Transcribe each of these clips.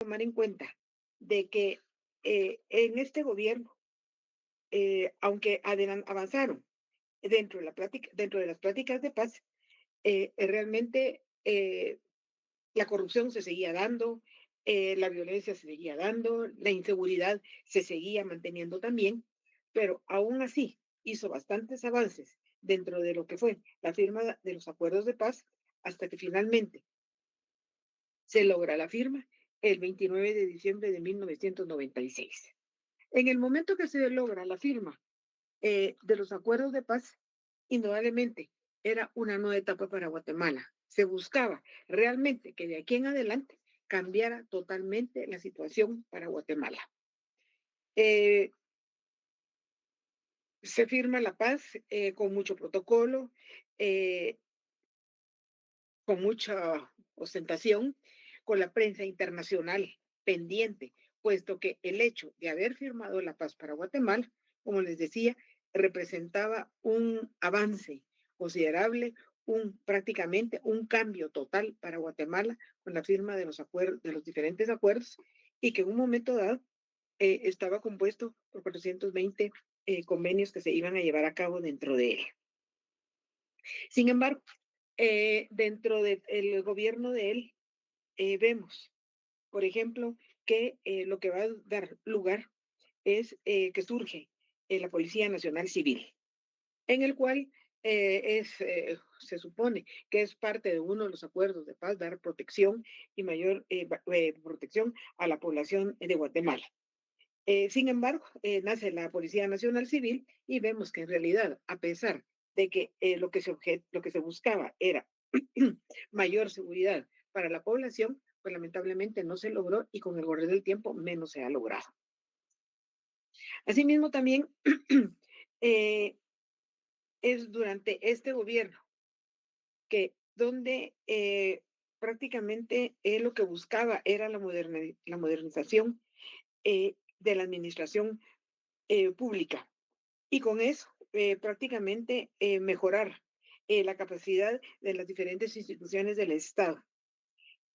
tomar en cuenta de que en este gobierno, aunque avanzaron dentro de las pláticas de paz, realmente la corrupción se seguía dando, la violencia se seguía dando, la inseguridad se seguía manteniendo también, pero aún así hizo bastantes avances dentro de lo que fue la firma de los acuerdos de paz hasta que finalmente se logra la firma el 29 de diciembre de 1996. En el momento que se logra la firma de los acuerdos de paz, indudablemente era una nueva etapa para Guatemala. Se buscaba realmente que de aquí en adelante cambiara totalmente la situación para Guatemala. Eh, Se firma la paz con mucho protocolo, eh, con mucha ostentación, con la prensa internacional pendiente, puesto que el hecho de haber firmado la paz para Guatemala, como les decía, representaba un avance considerable, prácticamente un cambio total para Guatemala con la firma de los acuerdos, de los diferentes acuerdos, y que en un momento dado estaba compuesto por 420 convenios que se iban a llevar a cabo dentro de él. Sin embargo, dentro del gobierno de él, vemos, por ejemplo, que lo que va a dar lugar es que surge la Policía Nacional Civil, en el cual se supone que es parte de uno de los acuerdos de paz, dar protección y mayor protección a la población de Guatemala. Sin embargo, nace la Policía Nacional Civil y vemos que en realidad, a pesar de que lo que se buscaba era mayor seguridad para la población, pues lamentablemente no se logró y con el correr del tiempo menos se ha logrado. Asimismo, también eh, es durante este gobierno que donde prácticamente lo que buscaba era la modernización de la administración pública y con eso prácticamente mejorar la capacidad de las diferentes instituciones del Estado.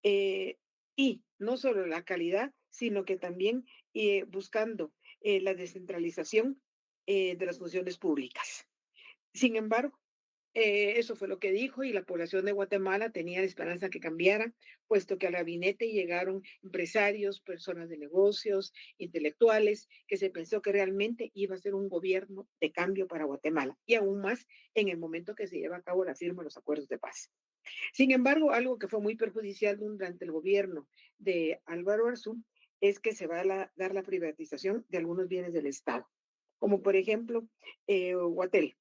Eh, y no solo la calidad, sino que también buscando la descentralización de las funciones públicas. Sin embargo, eso fue lo que dijo y la población de Guatemala tenía la esperanza que cambiara, puesto que al gabinete llegaron empresarios, personas de negocios, intelectuales, que se pensó que realmente iba a ser un gobierno de cambio para Guatemala y aún más en el momento que se lleva a cabo la firma de los acuerdos de paz. Sin embargo, algo que fue muy perjudicial durante el gobierno de Álvaro Arzú es que se va a dar la privatización de algunos bienes del Estado, como por ejemplo Guatel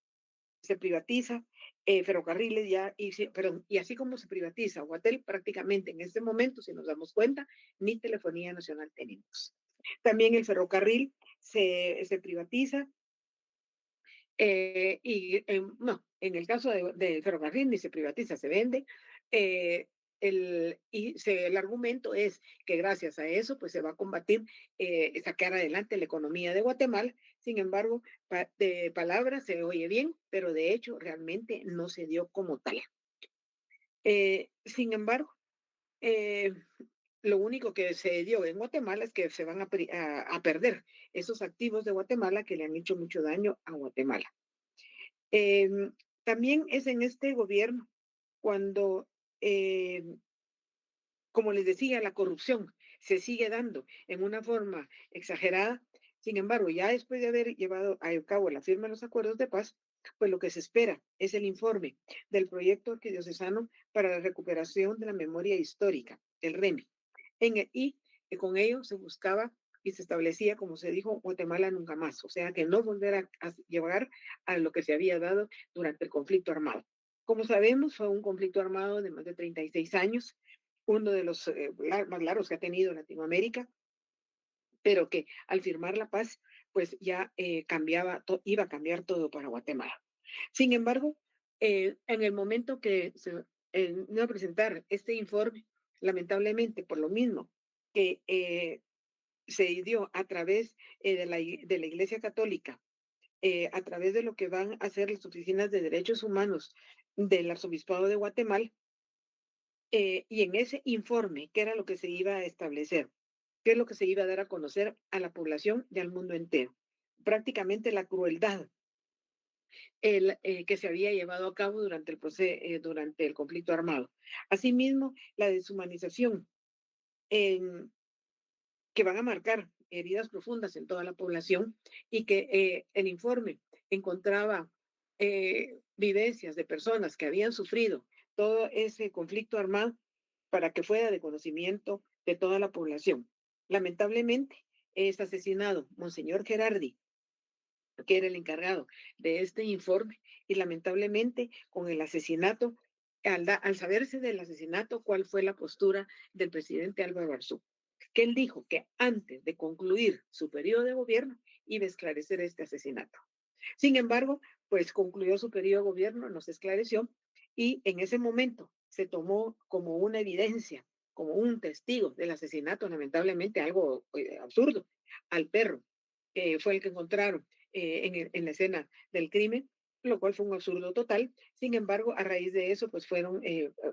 se privatiza, ferrocarriles ya, perdón, y así como se privatiza Guatel, prácticamente en este momento, si nos damos cuenta, ni telefonía nacional tenemos. También el ferrocarril se privatiza no, en el caso del ferrocarril ni se privatiza, se vende. eh, el argumento es que gracias a eso pues se va a combatir, sacar adelante la economía de Guatemala. Sin embargo, de palabras se oye bien, pero de hecho realmente no se dio como tal. Sin embargo, eh, lo único que se dio en Guatemala es que se van a perder esos activos de Guatemala que le han hecho mucho daño a Guatemala. Eh, También es en este gobierno cuando, eh, como les decía, la corrupción se sigue dando en una forma exagerada. Sin embargo, ya después de haber llevado a cabo la firma de los acuerdos de paz, pues lo que se espera es el informe del proyecto arquidiocesano para la recuperación de la memoria histórica, el REMI. Y con ello se buscaba y se establecía, como se dijo, Guatemala nunca más, o sea, que no volver a llevar a lo que se había dado durante el conflicto armado. Como sabemos, fue un conflicto armado de más de 36 años, uno de los más largos que ha tenido Latinoamérica, pero que al firmar la paz, pues ya iba a cambiar todo para Guatemala. Sin embargo, en el momento que se iba a presentar este informe, lamentablemente, por lo mismo que se dio a través de la Iglesia Católica, a través de lo que van a ser las oficinas de derechos humanos del Arzobispado de Guatemala, y en ese informe, ¿qué era lo que se iba a establecer? ¿Qué es lo que se iba a dar a conocer a la población y al mundo entero? Prácticamente la crueldad que se había llevado a cabo durante el conflicto armado. Asimismo, la deshumanización em, que van a marcar heridas profundas en toda la población y que el informe encontraba vivencias de personas que habían sufrido todo ese conflicto armado para que fuera de conocimiento de toda la población. Lamentablemente, es asesinado Monseñor Gerardi, que era el encargado de este informe, y lamentablemente con el asesinato, al saberse del asesinato, ¿cuál fue la postura del presidente Álvaro Arzú? Que él dijo que antes de concluir su periodo de gobierno iba a esclarecer este asesinato. Sin embargo, pues concluyó su periodo de gobierno, nos esclareció, y en ese momento se tomó como una evidencia, como un testigo del asesinato, lamentablemente algo absurdo, al perro, que fue el que encontraron en la escena del crimen, lo cual fue un absurdo total. Sin embargo, a raíz de eso, pues fueron,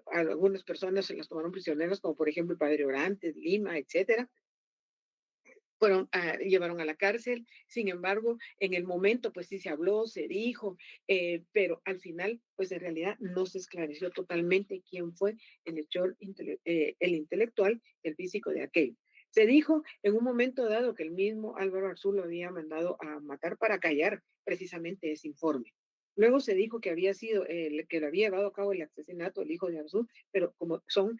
algunas personas se las tomaron prisioneras, como por ejemplo el padre Orantes, Lima, etcétera, llevaron a la cárcel. Sin embargo, en el momento, pues sí se habló, se dijo, pero al final, pues en realidad no se esclareció totalmente quién fue el intelectual, el físico de aquello. Se dijo en un momento dado que el mismo Álvaro Arzú lo había mandado a matar para callar precisamente ese informe. Luego se dijo que había sido el que lo había llevado a cabo el asesinato, el hijo de Arzú, pero como son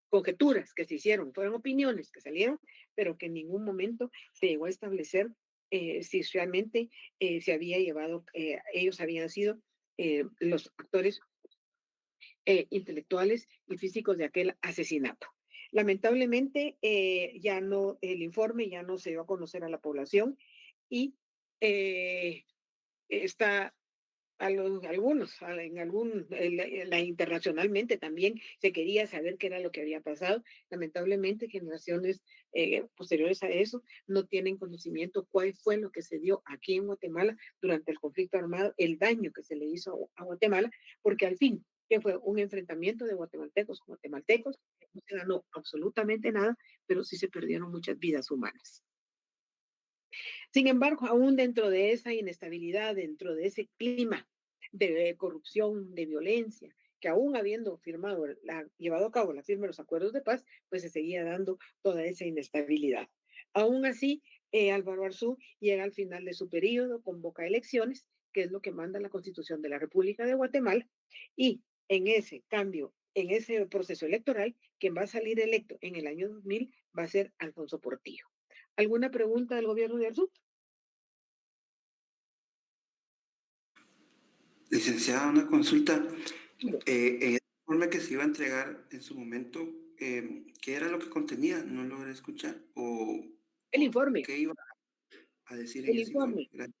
conjeturas que se hicieron, fueron opiniones que salieron, pero que en ningún momento se llegó a establecer si realmente se había llevado, ellos habían sido los actores intelectuales y físicos de aquel asesinato. Lamentablemente, ya no, el informe ya no se dio a conocer a la población y está algunos, internacionalmente también se quería saber qué era lo que había pasado. Lamentablemente, generaciones posteriores a eso no tienen conocimiento cuál fue lo que se dio aquí en Guatemala durante el conflicto armado, el daño que se le hizo a Guatemala, porque al fin, que fue un enfrentamiento de guatemaltecos con guatemaltecos, no se ganó absolutamente nada, pero sí se perdieron muchas vidas humanas. Sin embargo, aún dentro de esa inestabilidad, dentro de ese clima de corrupción, de violencia, que aún habiendo llevado a cabo la firma de los acuerdos de paz, pues se seguía dando toda esa inestabilidad. Aún así, Álvaro Arzú llega al final de su periodo, convoca elecciones, que es lo que manda la Constitución de la República de Guatemala, y en ese cambio, en ese proceso electoral, quien va a salir electo en el año 2000 va a ser Alfonso Portillo. ¿Alguna pregunta del gobierno de Arzú? Licenciada, una consulta. En el informe que se iba a entregar en su momento, ¿qué era lo que contenía? No logré escuchar. El ¿O informe, qué iba a decir en el ese informe? informe, Gracias.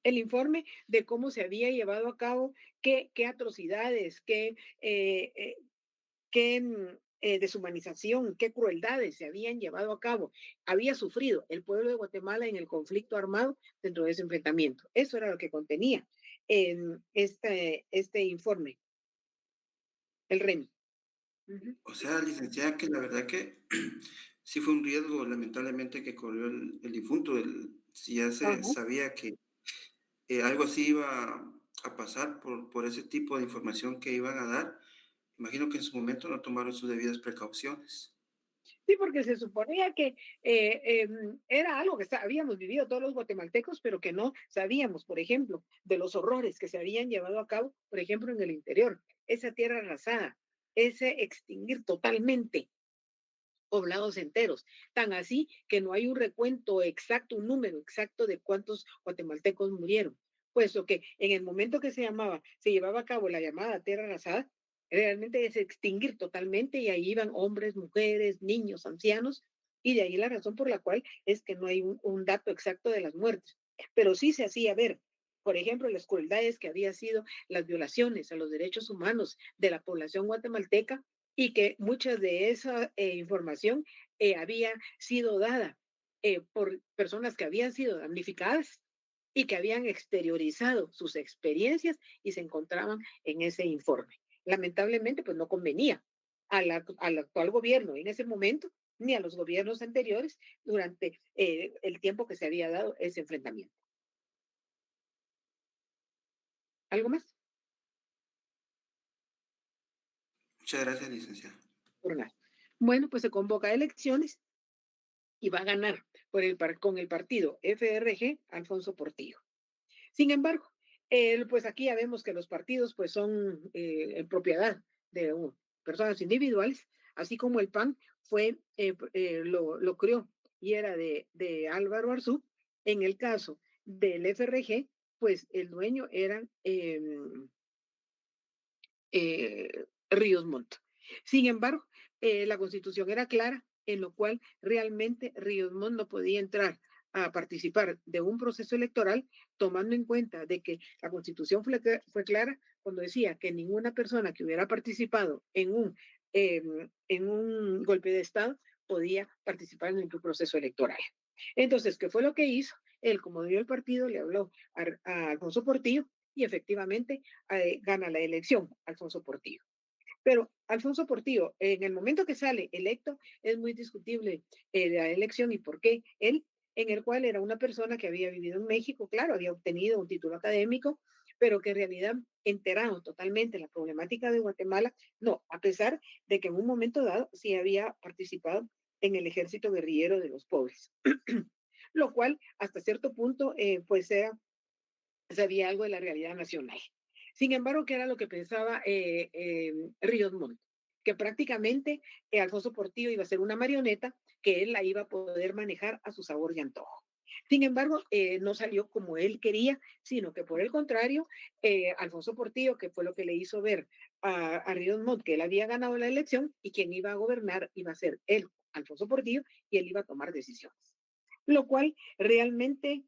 el informe de cómo se había llevado a cabo, qué atrocidades, qué deshumanización, qué crueldades se habían llevado a cabo, había sufrido el pueblo de Guatemala en el conflicto armado dentro de ese enfrentamiento. Eso era lo que contenía en este informe, el REMI. Ujú. O sea, licenciada, que la verdad que sí fue un riesgo, lamentablemente, que corrió el difunto. Si ya se Ajá. sabía que algo así iba a pasar por ese tipo de información que iban a dar, imagino que en su momento no tomaron sus debidas precauciones. Sí, porque se suponía que era algo que habíamos vivido todos los guatemaltecos, pero que no sabíamos, por ejemplo, de los horrores que se habían llevado a cabo, por ejemplo, en el interior, esa tierra arrasada, ese extinguir totalmente poblados enteros, tan así que no hay un recuento exacto, un número exacto de cuántos guatemaltecos murieron, puesto que en el momento que se llevaba a cabo la llamada tierra arrasada, realmente es extinguir totalmente y ahí iban hombres, mujeres, niños, ancianos, y de ahí la razón por la cual es que no hay un dato exacto de las muertes, pero sí se hacía ver. Por ejemplo, las crueldades que había sido las violaciones a los derechos humanos de la población guatemalteca y que mucha de esa información había sido dada por personas que habían sido damnificadas y que habían exteriorizado sus experiencias y se encontraban en ese informe. Lamentablemente, pues no convenía al actual gobierno en ese momento ni a los gobiernos anteriores durante el tiempo que se había dado ese enfrentamiento. ¿Algo más? Muchas gracias, licenciada. Por nada. Bueno, pues se convoca elecciones y va a ganar con el partido FRG Alfonso Portillo. Sin embargo, pues aquí ya vemos que los partidos pues son en propiedad de personas individuales, así como el PAN lo creó y era de Álvaro Arzú. En el caso del FRG, pues el dueño era Ríos Montt. Sin embargo, la constitución era clara, en lo cual realmente Ríos Montt no podía entrar a participar de un proceso electoral, tomando en cuenta de que la constitución fue clara cuando decía que ninguna persona que hubiera participado en un golpe de Estado podía participar en ningún proceso electoral. Entonces, ¿qué fue lo que hizo? Él, como dio el partido, le habló a Alfonso Portillo y efectivamente gana la elección Alfonso Portillo. Pero Alfonso Portillo, en el momento que sale electo, es muy discutible la elección y por qué. Él, en el cual era una persona que había vivido en México, claro, había obtenido un título académico, pero que en realidad enterado totalmente la problemática de Guatemala, no, a pesar de que en un momento dado sí había participado en el ejército guerrillero de los pobres, lo cual hasta cierto punto pues sabía algo de la realidad nacional. Sin embargo, ¿qué era lo que pensaba Ríos Montt? Que prácticamente Alfonso Portillo iba a ser una marioneta que él la iba a poder manejar a su sabor y antojo. Sin embargo, no salió como él quería, sino que por el contrario, Alfonso Portillo, que fue lo que le hizo ver a Ríos Montt que él había ganado la elección y quien iba a gobernar iba a ser él, Alfonso Portillo, y él iba a tomar decisiones. Lo cual realmente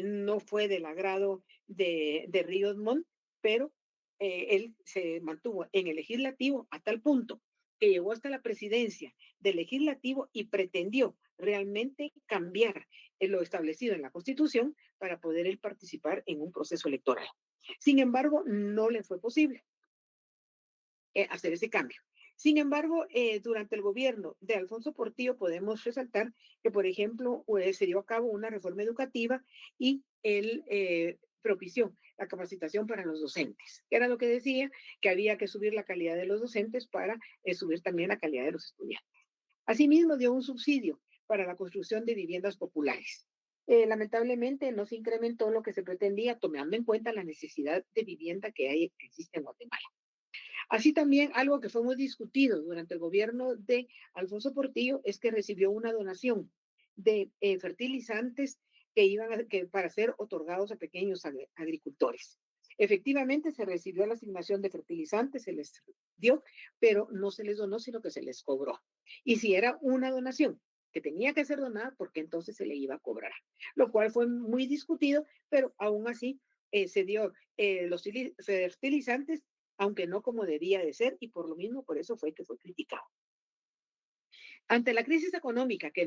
no fue del agrado de Ríos Montt, pero él se mantuvo en el legislativo a tal punto que llegó hasta la presidencia del legislativo y pretendió realmente cambiar lo establecido en la Constitución para poder él participar en un proceso electoral. Sin embargo, no le fue posible hacer ese cambio. Sin embargo, durante el gobierno de Alfonso Portillo podemos resaltar que, por ejemplo, se dio a cabo una reforma educativa y él propició la capacitación para los docentes, que era lo que decía que había que subir la calidad de los docentes para subir también la calidad de los estudiantes. Asimismo, dio un subsidio para la construcción de viviendas populares. Lamentablemente no se incrementó lo que se pretendía, tomando en cuenta la necesidad de vivienda que existe en Guatemala. Así también algo que fue muy discutido durante el gobierno de Alfonso Portillo es que recibió una donación de fertilizantes para ser otorgados a pequeños agricultores. Efectivamente, se recibió la asignación de fertilizantes, se les dio, pero no se les donó, sino que se les cobró. Y si era una donación que tenía que ser donada, porque entonces se le iba a cobrar, lo cual fue muy discutido, pero aún así se dio los fertilizantes aunque no como debía de ser, y por lo mismo, por eso fue que fue criticado. Ante la crisis económica que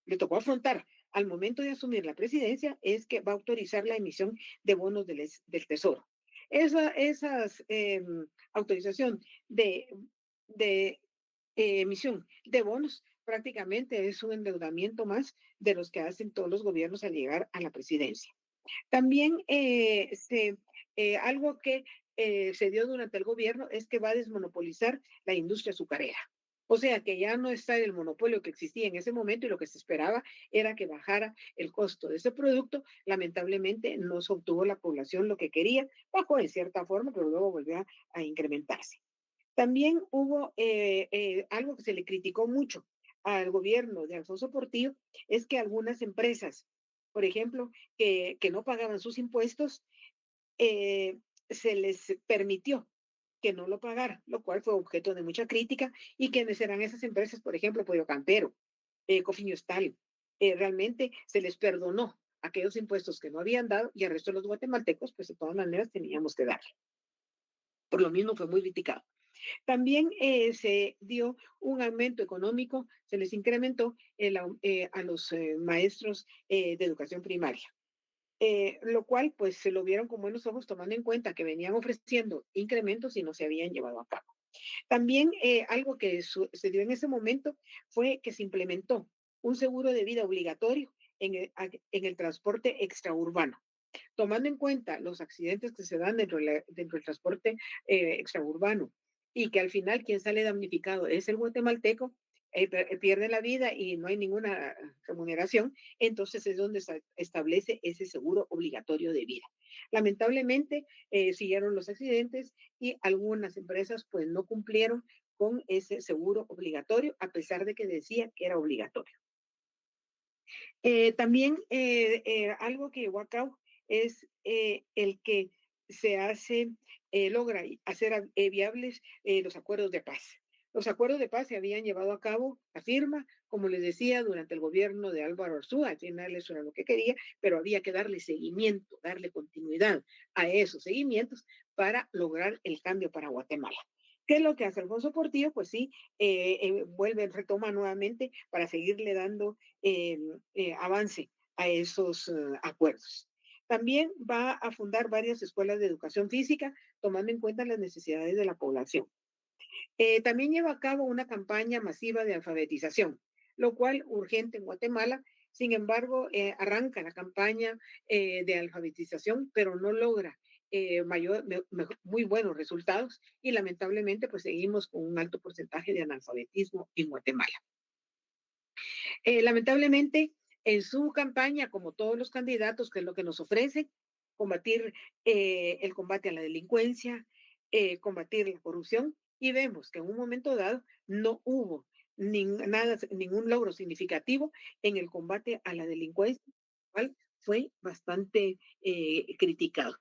le tocó afrontar al momento de asumir la presidencia, es que va a autorizar la emisión de bonos del Tesoro. Esas autorización de emisión de bonos prácticamente es un endeudamiento más de los que hacen todos los gobiernos al llegar a la presidencia. También algo que se dio durante el gobierno es que va a desmonopolizar la industria azucarera. O sea que ya no está el monopolio que existía en ese momento y lo que se esperaba era que bajara el costo de ese producto. Lamentablemente no se obtuvo la población lo que quería, bajó en cierta forma, pero luego volvió a incrementarse. También hubo algo que se le criticó mucho al gobierno de Alfonso Portillo, es que algunas empresas, por ejemplo, que no pagaban sus impuestos, eh, se les permitió que no lo pagaran, lo cual fue objeto de mucha crítica. ¿Y quiénes eran esas empresas? Por ejemplo, Pollo Campero, Cofiñostal. Realmente se les perdonó aquellos impuestos que no habían dado y al resto de los guatemaltecos, pues de todas maneras teníamos que darle. Por lo mismo fue muy criticado. También se dio un aumento económico, se les incrementó a los maestros de educación primaria. Lo cual pues se lo vieron con buenos ojos tomando en cuenta que venían ofreciendo incrementos y no se habían llevado a cabo. También algo que se dio en ese momento fue que se implementó un seguro de vida obligatorio en el transporte extraurbano, tomando en cuenta los accidentes que se dan dentro del transporte extraurbano y que al final quien sale damnificado es el guatemalteco, pierde la vida y no hay ninguna remuneración, entonces es donde se establece ese seguro obligatorio de vida. Lamentablemente siguieron los accidentes y algunas empresas pues no cumplieron con ese seguro obligatorio a pesar de que decía que era obligatorio. También algo que llevó a cabo es el que logra hacer viables los acuerdos de paz. Los acuerdos de paz se habían llevado a cabo, la firma, como les decía, durante el gobierno de Álvaro Arzúa, al final eso era lo que quería, pero había que darle seguimiento, darle continuidad a esos seguimientos para lograr el cambio para Guatemala. ¿Qué es lo que hace Alfonso Portillo? Pues sí, retoma nuevamente para seguirle dando avance a esos acuerdos. También va a fundar varias escuelas de educación física, tomando en cuenta las necesidades de la población. También lleva a cabo una campaña masiva de alfabetización, lo cual urgente en Guatemala. Sin embargo, arranca la campaña de alfabetización, pero no logra muy buenos resultados y lamentablemente pues seguimos con un alto porcentaje de analfabetismo en Guatemala. Lamentablemente, en su campaña, como todos los candidatos, que es lo que nos ofrecen, combatir el combate a la delincuencia, combatir la corrupción, y vemos que en un momento dado no hubo ningún logro significativo en el combate a la delincuencia, lo cual fue bastante criticado.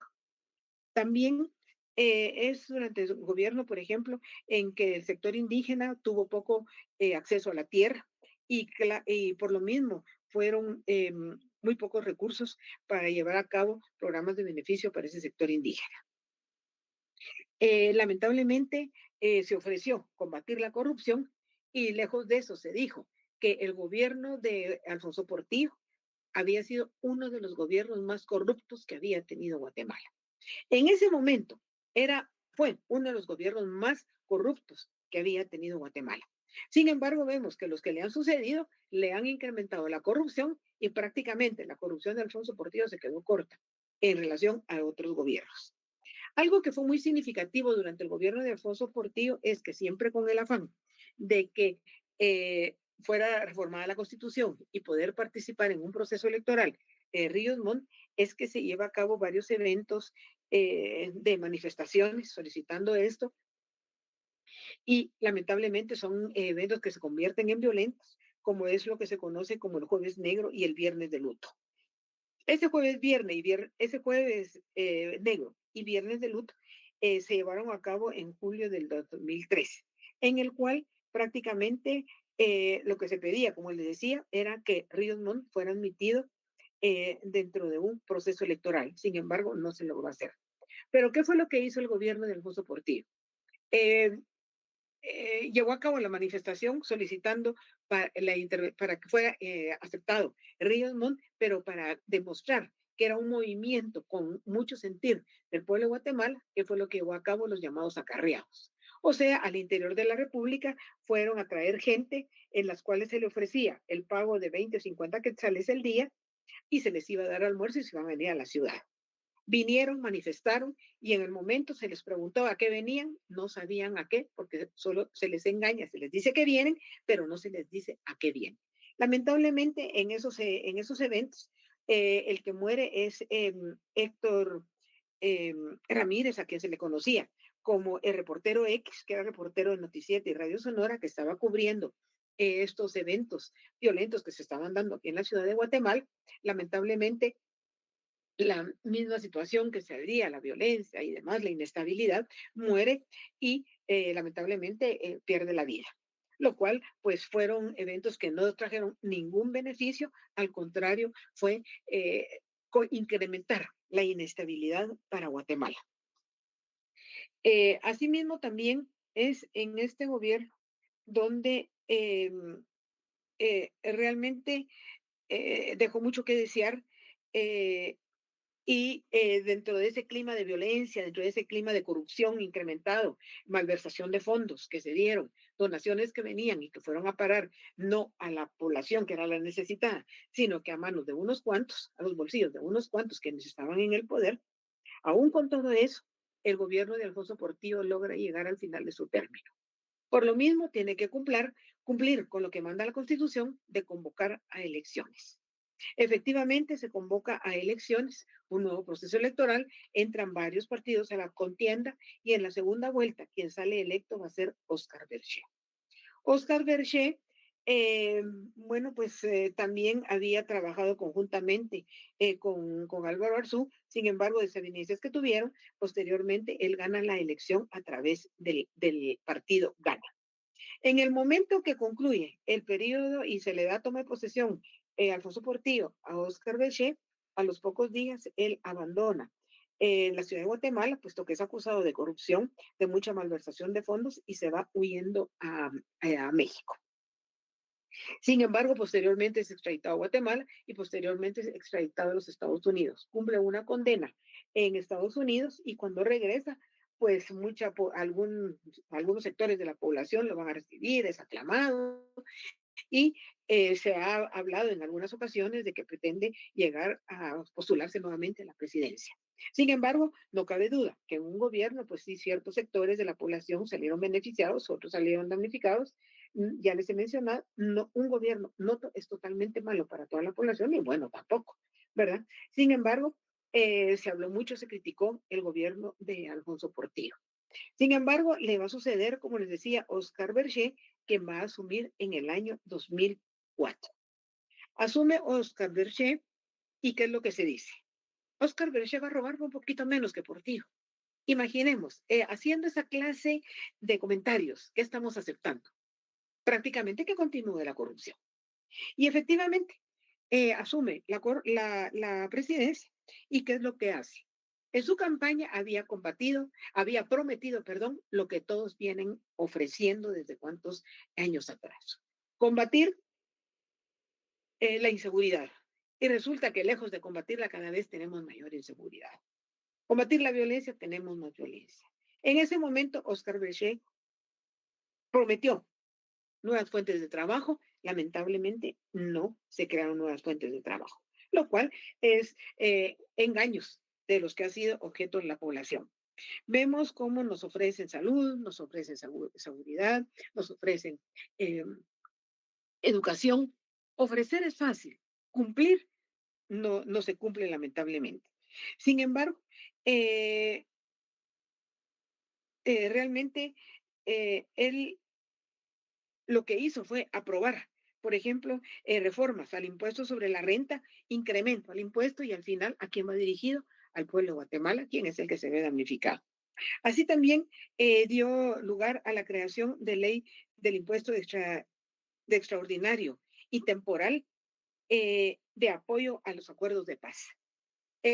También es durante su gobierno, por ejemplo, en que el sector indígena tuvo poco acceso a la tierra y por lo mismo fueron muy pocos recursos para llevar a cabo programas de beneficio para ese sector indígena. Lamentablemente se ofreció combatir la corrupción y lejos de eso se dijo que el gobierno de Alfonso Portillo había sido uno de los gobiernos más corruptos que había tenido Guatemala. En ese momento fue uno de los gobiernos más corruptos que había tenido Guatemala. Sin embargo, vemos que los que le han sucedido le han incrementado la corrupción y prácticamente la corrupción de Alfonso Portillo se quedó corta en relación a otros gobiernos. Algo que fue muy significativo durante el gobierno de Alfonso Portillo es que siempre con el afán de que fuera reformada la Constitución y poder participar en un proceso electoral, Ríos Montt, es que se lleva a cabo varios eventos de manifestaciones solicitando esto y lamentablemente son eventos que se convierten en violentos, como es lo que se conoce como el Jueves Negro y el Viernes de Luto. Ese jueves negro y viernes de luto se llevaron a cabo en julio del 2013, en el cual prácticamente lo que se pedía, como les decía, era que Ríos Montt fuera admitido dentro de un proceso electoral. Sin embargo, no se logró hacer. Pero ¿qué fue lo que hizo el gobierno de Alfonso Portillo? Eh, Llevó a cabo la manifestación solicitando para que fuera aceptado Ríos Montt, pero para demostrar que era un movimiento con mucho sentir del pueblo de Guatemala, que fue lo que llevó a cabo los llamados acarreados. O sea, al interior de la República fueron a traer gente en las cuales se le ofrecía el pago de 20 o 50 quetzales el día y se les iba a dar almuerzo y se iban a venir a la ciudad. Vinieron, manifestaron y en el momento se les preguntó a qué venían, no sabían a qué, porque solo se les engaña, se les dice que vienen, pero no se les dice a qué vienen. Lamentablemente en esos eventos, el que muere es Héctor Ramírez, a quien se le conocía como el reportero X, que era reportero de Noticiete y Radio Sonora, que estaba cubriendo estos eventos violentos que se estaban dando aquí en la ciudad de Guatemala. Lamentablemente la misma situación que se abría, la violencia y demás, la inestabilidad, muere y lamentablemente pierde la vida. Lo cual, pues fueron eventos que no trajeron ningún beneficio, al contrario, fue incrementar la inestabilidad para Guatemala. Asimismo, también es en este gobierno donde realmente dejó mucho que desear Y dentro de ese clima de violencia, dentro de ese clima de corrupción incrementado, malversación de fondos que se dieron, donaciones que venían y que fueron a parar no a la población que era la necesitada, sino que a manos de unos cuantos, a los bolsillos de unos cuantos quienes estaban en el poder, aún con todo eso, el gobierno de Alfonso Portillo logra llegar al final de su término. Por lo mismo, tiene que cumplir con lo que manda la Constitución de convocar a elecciones. Efectivamente, se convoca a elecciones, un nuevo proceso electoral, entran varios partidos a la contienda y en la segunda vuelta quien sale electo va a ser Oscar Berger. Oscar Berger, eh, bueno, pues también había trabajado conjuntamente con Álvaro Arzú, sin embargo, de desavenencias que tuvieron, posteriormente él gana la elección a través del partido Gana. En el momento que concluye el periodo y se le da toma de posesión Alfonso Portillo a Oscar Bechet, a los pocos días él abandona la ciudad de Guatemala, puesto que es acusado de corrupción, de mucha malversación de fondos y se va huyendo a México. Sin embargo, posteriormente es extraditado a Guatemala y posteriormente es extraditado a los Estados Unidos. Cumple una condena en Estados Unidos y cuando regresa, pues algunos sectores de la población lo van a recibir, es aclamado y se ha hablado en algunas ocasiones de que pretende llegar a postularse nuevamente a la presidencia. Sin embargo, no cabe duda que en un gobierno, pues sí, ciertos sectores de la población salieron beneficiados, otros salieron damnificados. Ya les he mencionado, no, un gobierno no es totalmente malo para toda la población y bueno, tampoco, ¿verdad? Sin embargo, se habló mucho, se criticó el gobierno de Alfonso Portillo. Sin embargo, le va a suceder, como les decía, Oscar Berger, que va a asumir en el año 2004. Asume Oscar Berger y ¿qué es lo que se dice? Oscar Berger va a robar un poquito menos que Portillo. Imaginemos, haciendo esa clase de comentarios que estamos aceptando, prácticamente que continúe la corrupción. Y efectivamente, asume la presidencia y ¿qué es lo que hace? En su campaña había prometido, perdón, lo que todos vienen ofreciendo desde cuántos años atrás. Combatir la inseguridad. Y resulta que lejos de combatirla cada vez tenemos mayor inseguridad. Combatir la violencia, tenemos más violencia. En ese momento, Oscar Bechet prometió nuevas fuentes de trabajo, lamentablemente no se crearon nuevas fuentes de trabajo, lo cual es engaños de los que ha sido objeto de la población. Vemos cómo nos ofrecen salud, nos ofrecen seguridad, nos ofrecen eh, educación. Ofrecer es fácil, cumplir no se cumple lamentablemente. Sin embargo, eh, realmente él lo que hizo fue aprobar, por ejemplo, reformas al impuesto sobre la renta, incremento al impuesto y al final, ¿a quién va dirigido? Al pueblo de Guatemala, quien es el que se ve damnificado. Así también dio lugar a la creación de ley del impuesto de extraordinario y temporal de apoyo a los acuerdos de paz.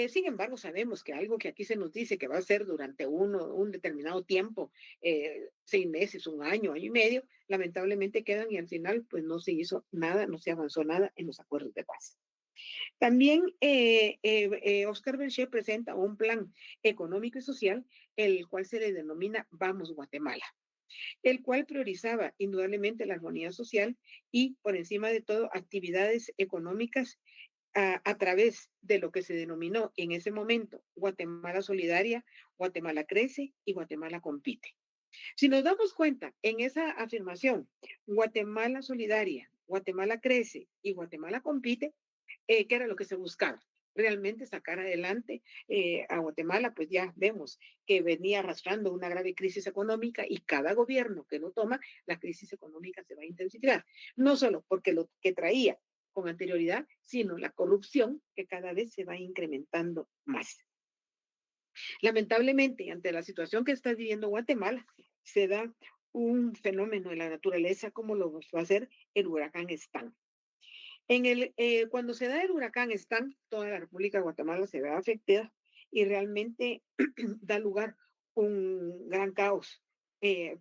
Sin embargo, sabemos que algo que aquí se nos dice que va a ser durante un determinado tiempo, 6 meses, un año, año y medio, lamentablemente quedan y al final pues no se hizo nada, no se avanzó nada en los acuerdos de paz. También Oscar Berger presenta un plan económico y social, el cual se le denomina Vamos Guatemala, el cual priorizaba indudablemente la armonía social y por encima de todo actividades económicas a través de lo que se denominó en ese momento Guatemala Solidaria, Guatemala Crece y Guatemala Compite. Si nos damos cuenta en esa afirmación, Guatemala Solidaria, Guatemala Crece y Guatemala Compite, ¿qué era lo que se buscaba? Realmente sacar adelante a Guatemala, pues ya vemos que venía arrastrando una grave crisis económica y cada gobierno que lo toma, la crisis económica se va a intensificar. No solo porque lo que traía con anterioridad, sino la corrupción que cada vez se va incrementando más. Lamentablemente, ante la situación que está viviendo Guatemala, se da un fenómeno de la naturaleza como lo va a hacer el huracán Stan. Cuando se da el huracán Stan, toda la República de Guatemala se ve afectada y realmente da lugar un gran caos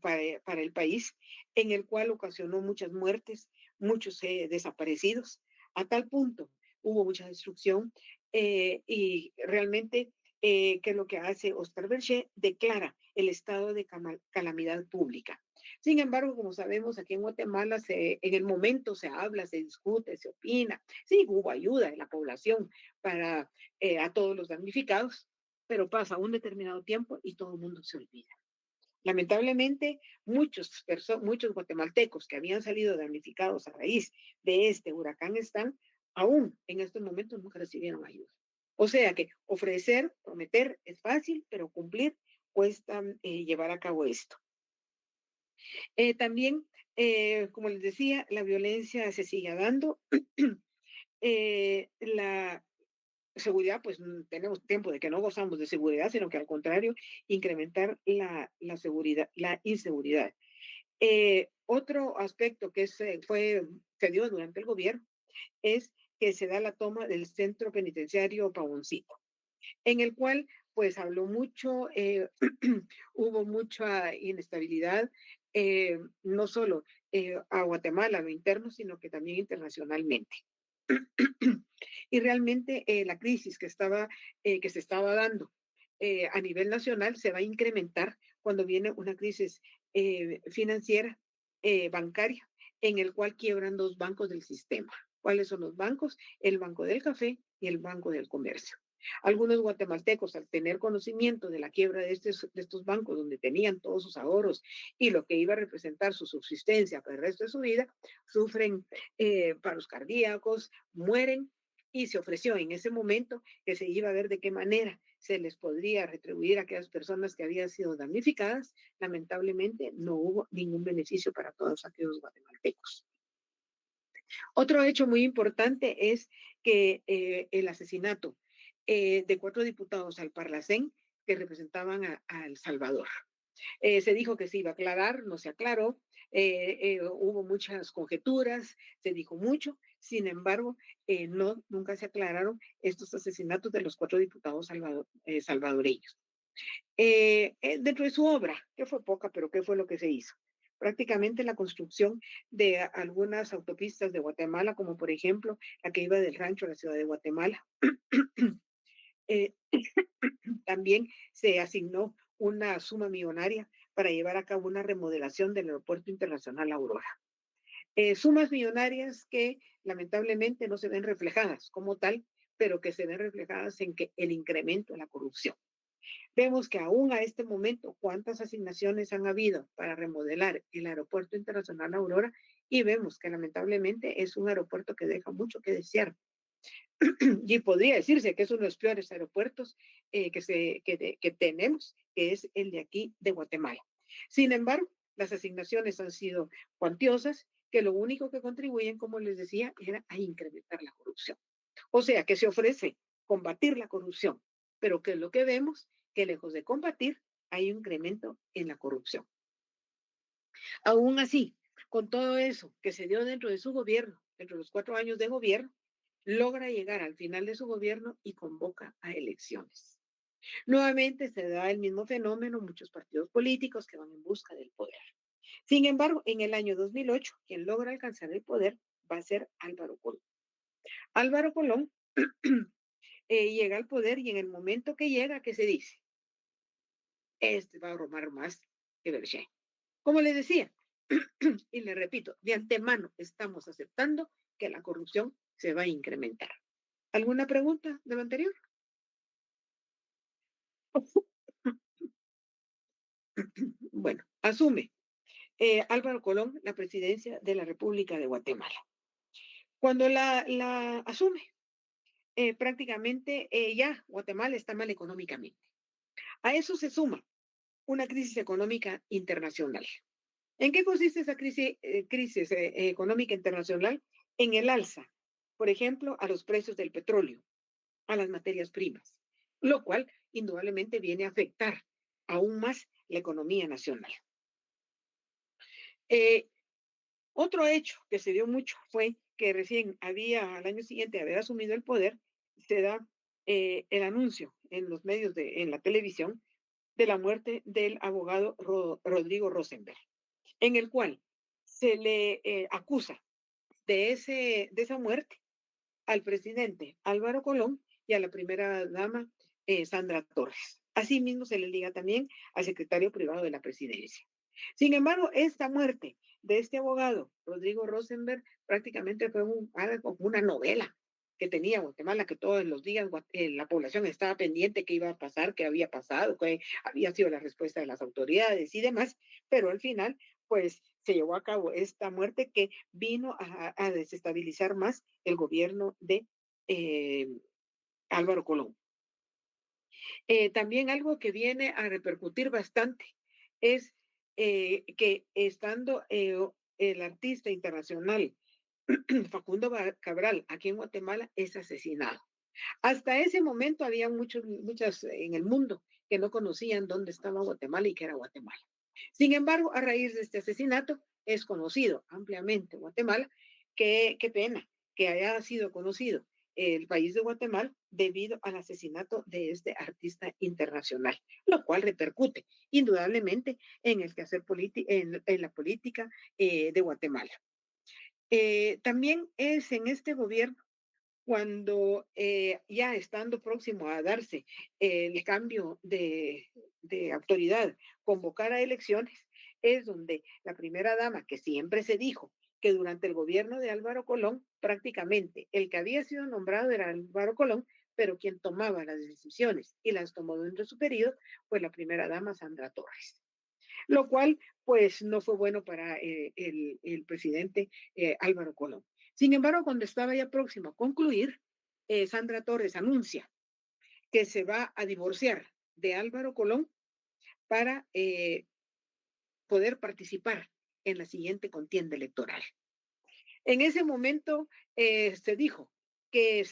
para el país, en el cual ocasionó muchas muertes, muchos desaparecidos, a tal punto hubo mucha destrucción y realmente, ¿qué es lo que hace Oscar Berger? Declara el estado de calamidad pública. Sin embargo, como sabemos, aquí en Guatemala en el momento se habla, se discute, se opina. Sí, hubo ayuda de la población para a todos los damnificados, pero pasa un determinado tiempo y todo el mundo se olvida. Lamentablemente, muchos guatemaltecos que habían salido damnificados a raíz de este huracán están aún en estos momentos nunca recibieron ayuda. O sea que ofrecer, prometer es fácil, pero cumplir cuesta llevar a cabo esto. También, como les decía, la violencia se sigue dando. La seguridad, pues tenemos tiempo de que no gozamos de seguridad, sino que al contrario, incrementar la seguridad, la inseguridad. Otro aspecto que se dio durante el gobierno es que se da la toma del centro penitenciario Pavoncito, en el cual pues habló mucho, hubo mucha inestabilidad, no solo a Guatemala, lo interno, sino que también internacionalmente. Y realmente la crisis que se estaba dando a nivel nacional se va a incrementar cuando viene una crisis financiera, bancaria, en el cual quiebran dos bancos del sistema. ¿Cuáles son los bancos? El Banco del Café y el Banco del Comercio. Algunos guatemaltecos, al tener conocimiento de la quiebra de estos bancos, donde tenían todos sus ahorros y lo que iba a representar su subsistencia para el resto de su vida, sufren paros cardíacos, mueren, y se ofreció en ese momento que se iba a ver de qué manera se les podría retribuir a aquellas personas que habían sido damnificadas. Lamentablemente no hubo ningún beneficio para todos aquellos guatemaltecos. Otro hecho muy importante es que el asesinato de 4 diputados al Parlacén que representaban a El Salvador. Se dijo que se iba a aclarar, no se aclaró, hubo muchas conjeturas, se dijo mucho, sin embargo, no, nunca se aclararon estos asesinatos de los 4 diputados salvadoreños. Dentro de su obra, que fue poca, pero ¿qué fue lo que se hizo? Prácticamente la construcción de algunas autopistas de Guatemala, como por ejemplo la que iba del rancho a la ciudad de Guatemala. eh, También se asignó una suma millonaria para llevar a cabo una remodelación del Aeropuerto Internacional Aurora. Sumas millonarias que lamentablemente no se ven reflejadas como tal, pero que se ven reflejadas en que el incremento de la corrupción. Vemos que aún a este momento cuántas asignaciones han habido para remodelar el Aeropuerto Internacional Aurora y vemos que lamentablemente es un aeropuerto que deja mucho que desear. Y podría decirse que es uno de los peores aeropuertos que tenemos, que es el de aquí de Guatemala. Sin embargo, las asignaciones han sido cuantiosas, que lo único que contribuyen, como les decía, era a incrementar la corrupción. O sea, que se ofrece combatir la corrupción, pero que es lo que vemos, que lejos de combatir, hay un incremento en la corrupción. Aún así, con todo eso que se dio dentro de su gobierno, dentro de los 4 años de gobierno, logra llegar al final de su gobierno y convoca a elecciones. Nuevamente se da el mismo fenómeno, muchos partidos políticos que van en busca del poder. Sin embargo, en el año 2008, quien logra alcanzar el poder va a ser Álvaro Colón. Álvaro Colón llega al poder y en el momento que llega, ¿qué se dice? Este va a robar más que Berger. Como les decía, y le repito, de antemano estamos aceptando que la corrupción se va a incrementar. ¿Alguna pregunta de lo anterior? Bueno, asume Álvaro Colón la presidencia de la República de Guatemala. Cuando la asume, prácticamente ya Guatemala está mal económicamente. A eso se suma una crisis económica internacional. ¿En qué consiste esa crisis económica internacional? En el alza, por ejemplo, a los precios del petróleo, a las materias primas, lo cual indudablemente viene a afectar aún más la economía nacional. Eh, Otro hecho que se dio mucho fue que recién al año siguiente de haber asumido el poder, se da el anuncio en los medios, en la televisión, de la muerte del abogado Rodrigo Rosenberg, en el cual se le acusa de esa muerte al presidente Álvaro Colón y a la primera dama, Sandra Torres. Asimismo, se le liga también al secretario privado de la presidencia. Sin embargo, esta muerte de este abogado, Rodrigo Rosenberg, prácticamente fue algo como una novela que tenía Guatemala, que todos los días la población estaba pendiente qué iba a pasar, qué había pasado, qué había sido la respuesta de las autoridades y demás, pero al final, pues se llevó a cabo esta muerte que vino a desestabilizar más el gobierno de eh, Álvaro Colón. También algo que viene a repercutir bastante es que estando el artista internacional Facundo Cabral aquí en Guatemala es asesinado. Hasta ese momento había muchas en el mundo que no conocían dónde estaba Guatemala y qué era Guatemala. Sin embargo, a raíz de este asesinato es conocido ampliamente Guatemala. Qué pena que haya sido conocido el país de Guatemala debido al asesinato de este artista internacional, lo cual repercute indudablemente en el quehacer en la política de Guatemala. También es en este gobierno cuando ya estando próximo a darse el cambio de autoridad, convocar a elecciones, es donde la primera dama, que siempre se dijo que durante el gobierno de Álvaro Colón, prácticamente el que había sido nombrado era Álvaro Colón, pero quien tomaba las decisiones y las tomó dentro de su periodo fue la primera dama Sandra Torres, lo cual pues no fue bueno para el presidente Álvaro Colón. Sin embargo, cuando estaba ya próximo a concluir, Sandra Torres anuncia que se va a divorciar de Álvaro Colón para poder participar en la siguiente contienda electoral. En ese momento se dijo que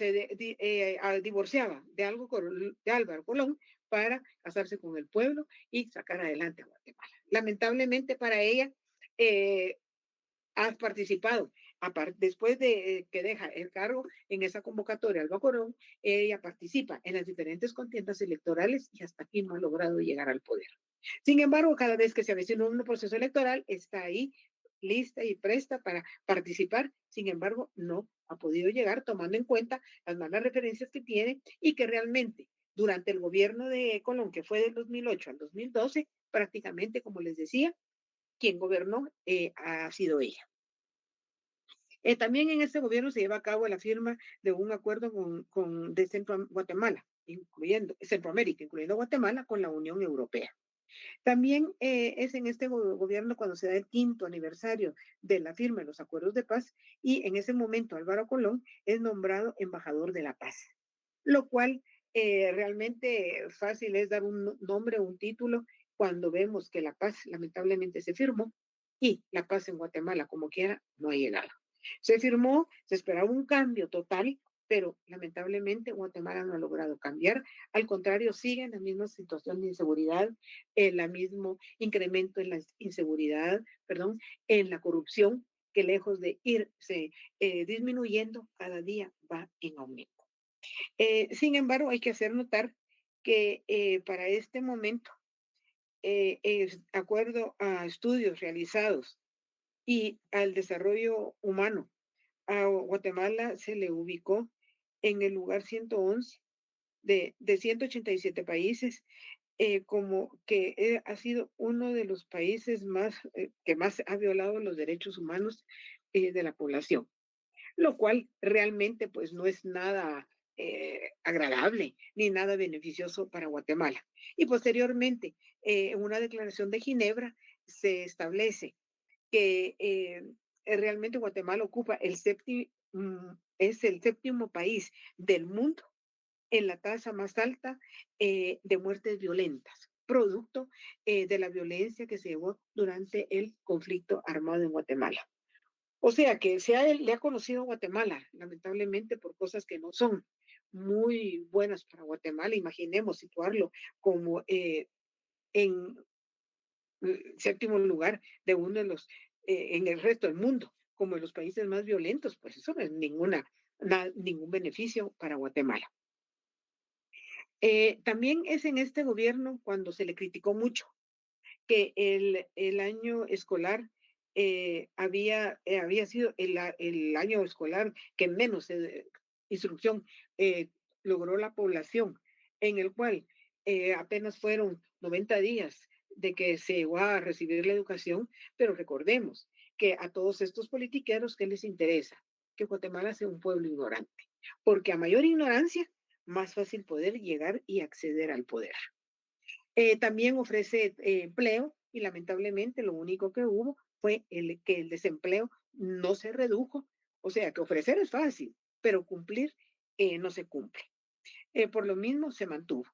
divorciaba de Álvaro Colón para casarse con el pueblo y sacar adelante a Guatemala. Lamentablemente para ella, eh, ha participado. Después de que deja el cargo en esa convocatoria Alba Corón, ella participa en las diferentes contiendas electorales y hasta aquí no ha logrado llegar al poder. Sin embargo, cada vez que se avecina un proceso electoral, está ahí lista y presta para participar. Sin embargo, no ha podido llegar tomando en cuenta las malas referencias que tiene y que realmente durante el gobierno de Colón, que fue del 2008 al 2012, prácticamente, como les decía, quien gobernó ha sido ella. También en este gobierno se lleva a cabo la firma de un acuerdo de Guatemala, incluyendo Centroamérica, incluyendo Guatemala, con la Unión Europea. También es en este gobierno cuando se da el 5º aniversario de la firma de los acuerdos de paz y en ese momento Álvaro Colón es nombrado embajador de la paz, lo cual realmente fácil es dar un nombre, un título, cuando vemos que la paz lamentablemente se firmó y la paz en Guatemala, como quiera, no ha llegado. Se firmó, se esperaba un cambio total, pero lamentablemente Guatemala no ha logrado cambiar. Al contrario, sigue en la misma situación de inseguridad, el mismo incremento en la inseguridad, perdón, en la corrupción, que lejos de irse disminuyendo, cada día va en aumento. Sin embargo, hay que hacer notar que para este momento, acuerdo a estudios realizados y al desarrollo humano, a Guatemala se le ubicó en el lugar 111 de 187 países, como que ha sido uno de los países que más ha violado los derechos humanos de la población, lo cual realmente pues no es nada agradable ni nada beneficioso para Guatemala. Y posteriormente, en una declaración de Ginebra se establece que realmente Guatemala ocupa es el séptimo país del mundo en la tasa más alta de muertes violentas, producto de la violencia que se llevó durante el conflicto armado en Guatemala. O sea que le ha conocido a Guatemala, lamentablemente por cosas que no son muy buenas para Guatemala. Imaginemos situarlo como en séptimo lugar de uno de los, en el resto del mundo, como en los países más violentos, pues eso no es ningún beneficio para Guatemala. También es en este gobierno cuando se le criticó mucho que el año escolar había sido el año escolar que menos instrucción logró la población, en el cual apenas fueron 90 días de que se llegó a recibir la educación, pero recordemos que a todos estos politiqueros, ¿qué les interesa? Que Guatemala sea un pueblo ignorante, porque a mayor ignorancia, más fácil poder llegar y acceder al poder. También ofrece empleo y lamentablemente lo único que hubo fue que el desempleo no se redujo. O sea, que ofrecer es fácil, pero cumplir no se cumple. Por lo mismo se mantuvo.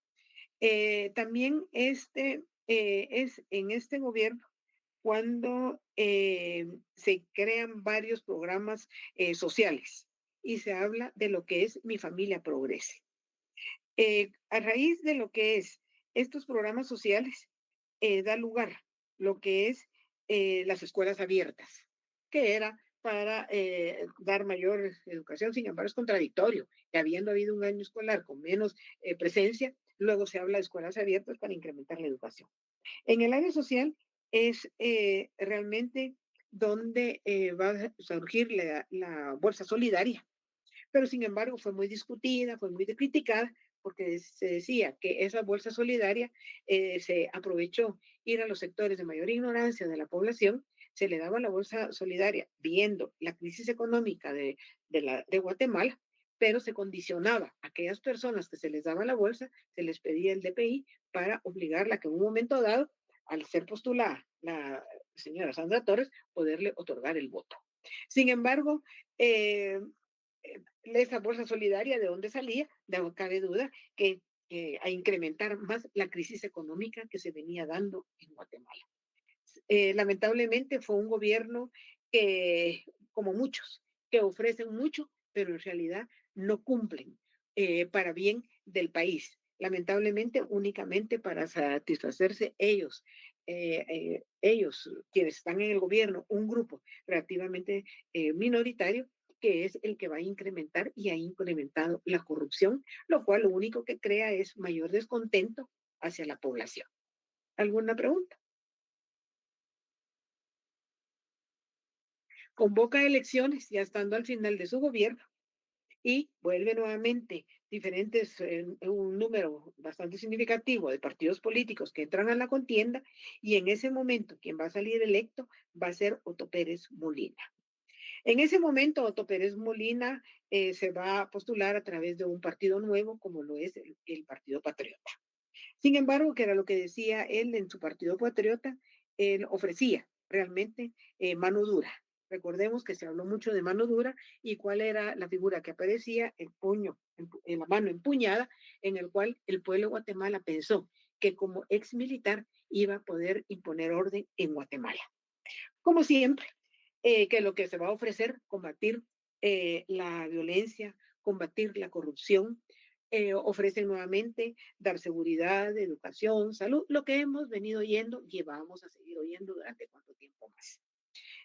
También es en este gobierno cuando se crean varios programas sociales y se habla de lo que es Mi Familia Progrese. A raíz de lo que es estos programas sociales, da lugar lo que es las escuelas abiertas, que era para dar mayor educación. Sin embargo, es contradictorio, que habiendo habido un año escolar con menos presencia, luego se habla de escuelas abiertas para incrementar la educación. En el área social es realmente donde va a surgir la bolsa solidaria, pero sin embargo fue muy discutida, fue muy criticada, porque se decía que esa bolsa solidaria se aprovechó ir a los sectores de mayor ignorancia de la población, se le daba la bolsa solidaria viendo la crisis económica de Guatemala, pero se condicionaba a aquellas personas que se les daba la bolsa, se les pedía el DPI para obligarla a que en un momento dado, al ser postulada la señora Sandra Torres, poderle otorgar el voto. Sin embargo, eh, esa bolsa solidaria, ¿de dónde salía? No cabe duda que a incrementar más la crisis económica que se venía dando en Guatemala. Lamentablemente fue un gobierno que, como muchos, que ofrecen mucho, pero en realidad no cumplen para bien del país. Lamentablemente, únicamente para satisfacerse ellos, quienes están en el gobierno, un grupo relativamente minoritario, que es el que va a incrementar y ha incrementado la corrupción, lo cual lo único que crea es mayor descontento hacia la población. ¿Alguna pregunta? Convoca elecciones ya estando al final de su gobierno y vuelve nuevamente diferentes, un número bastante significativo de partidos políticos que entran a la contienda y en ese momento quien va a salir electo va a ser Otto Pérez Molina. En ese momento Otto Pérez Molina se va a postular a través de un partido nuevo como lo es el Partido Patriota. Sin embargo, que era lo que decía él en su Partido Patriota, él ofrecía realmente mano dura. Recordemos que se habló mucho de mano dura y cuál era la figura que aparecía, el puño, en la mano empuñada, en el cual el pueblo de Guatemala pensó que como ex militar iba a poder imponer orden en Guatemala. Como siempre, que lo que se va a ofrecer, combatir la violencia, combatir la corrupción, ofrecen nuevamente dar seguridad, educación, salud, lo que hemos venido oyendo y vamos a seguir oyendo durante cuánto tiempo más.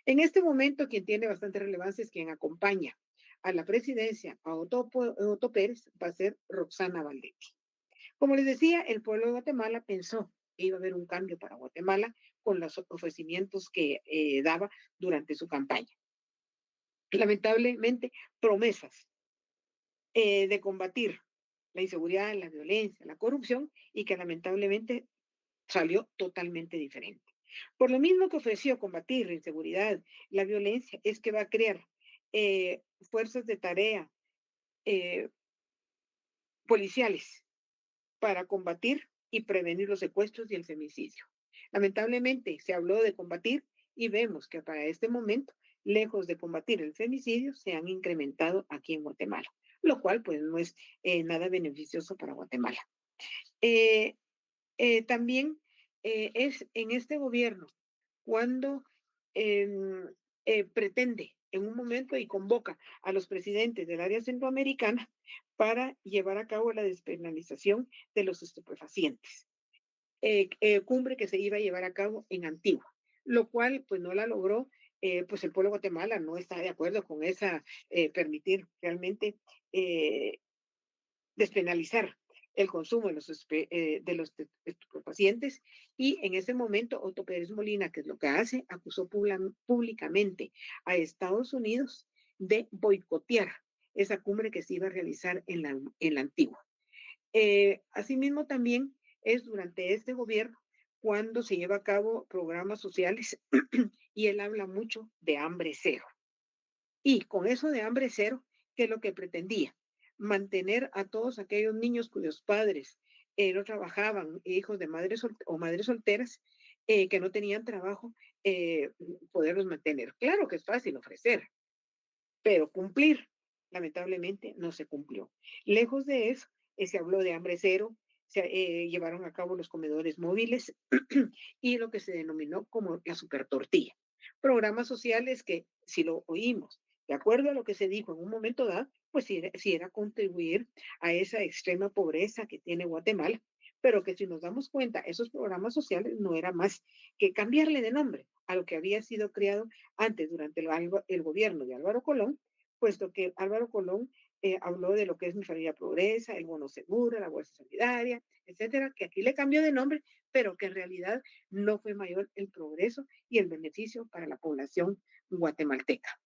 En este momento, quien tiene bastante relevancia es quien acompaña a la presidencia a Otto Pérez, va a ser Roxana Valdetti. Como les decía, el pueblo de Guatemala pensó que iba a haber un cambio para Guatemala con los ofrecimientos que daba durante su campaña. Lamentablemente, promesas de combatir la inseguridad, la violencia, la corrupción y que lamentablemente salió totalmente diferente. Por lo mismo que ofreció combatir la inseguridad, la violencia, es que va a crear fuerzas de tarea eh, policiales para combatir y prevenir los secuestros y el femicidio. Lamentablemente se habló de combatir y vemos que para este momento, lejos de combatir el femicidio, se han incrementado aquí en Guatemala, lo cual pues no es nada beneficioso para Guatemala. Eh, también es en este gobierno cuando em, pretende en un momento y convoca a los presidentes del área centroamericana para llevar a cabo la despenalización de los estupefacientes. Cumbre que se iba a llevar a cabo en Antigua, lo cual pues no la logró, pues el pueblo de Guatemala no está de acuerdo con esa, permitir realmente eh, despenalizar el consumo de los estupefacientes y en ese momento Otto Pérez Molina, que es lo que hace, acusó públicamente a Estados Unidos de boicotear esa cumbre que se iba a realizar en la antigua. Asimismo, también es durante este gobierno cuando se lleva a cabo programas sociales y él habla mucho de hambre cero. Y con eso de hambre cero, ¿qué es lo que pretendía? Mantener a todos aquellos niños cuyos padres no trabajaban, hijos de madres o madres solteras, que no tenían trabajo, eh, poderlos mantener. Claro que es fácil ofrecer, pero cumplir, lamentablemente, no se cumplió. Lejos de eso, se habló de hambre cero, se llevaron a cabo los comedores móviles y lo que se denominó como la supertortilla. Programas sociales que, si lo oímos, de acuerdo a lo que se dijo en un momento dado, pues sí era contribuir a esa extrema pobreza que tiene Guatemala, pero que si nos damos cuenta, esos programas sociales no era más que cambiarle de nombre a lo que había sido creado antes durante el gobierno de Álvaro Colón, puesto que Álvaro Colón habló de lo que es mi familia progresa, el bono seguro, la bolsa solidaria, etcétera, que aquí le cambió de nombre, pero que en realidad no fue mayor el progreso y el beneficio para la población guatemalteca.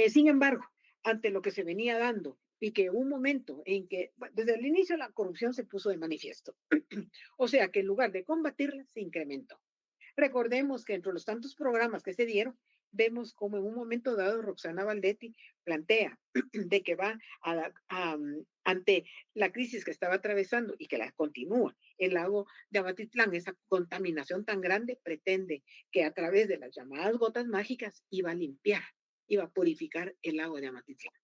Sin embargo, ante lo que se venía dando y que hubo un momento en que desde el inicio la corrupción se puso de manifiesto, o sea que en lugar de combatirla se incrementó. Recordemos que entre los tantos programas que se dieron, vemos como en un momento dado Roxana Valdetti plantea de que va ante la crisis que estaba atravesando y que la continúa el lago de Amatitlán, esa contaminación tan grande, pretende que a través de las llamadas gotas mágicas iba a limpiar, iba a purificar el lago de Amatitlán.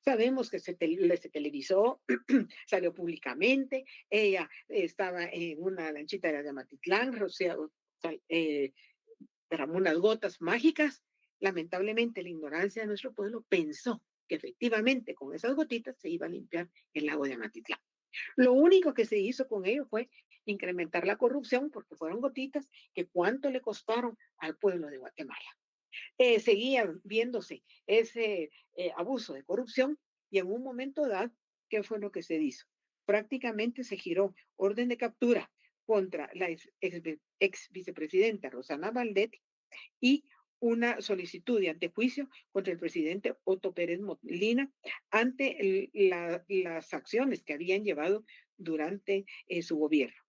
Sabemos que se televisó, salió públicamente, ella estaba en una lanchita de Amatitlán, eh, derramó unas gotas mágicas. Lamentablemente, la ignorancia de nuestro pueblo pensó que efectivamente con esas gotitas se iba a limpiar el lago de Amatitlán. Lo único que se hizo con ello fue incrementar la corrupción porque fueron gotitas que cuánto le costaron al pueblo de Guatemala. Seguía viéndose ese abuso de corrupción y en un momento dado, ¿qué fue lo que se hizo? Prácticamente se giró orden de captura contra la ex vicepresidenta Rosana Valdetti y una solicitud de antejuicio contra el presidente Otto Pérez Molina ante las acciones que habían llevado durante su gobierno.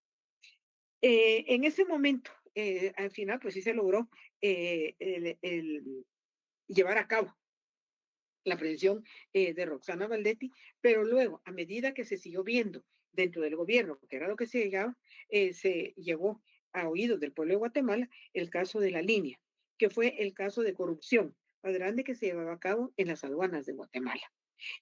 En ese momento, al final, pues sí se logró llevar a cabo la aprehensión de Roxana Valdetti, pero luego, a medida que se siguió viendo dentro del gobierno, que era lo que se llegaba, se llegó a oídos del pueblo de Guatemala el caso de la línea, que fue el caso de corrupción más grande que se llevaba a cabo en las aduanas de Guatemala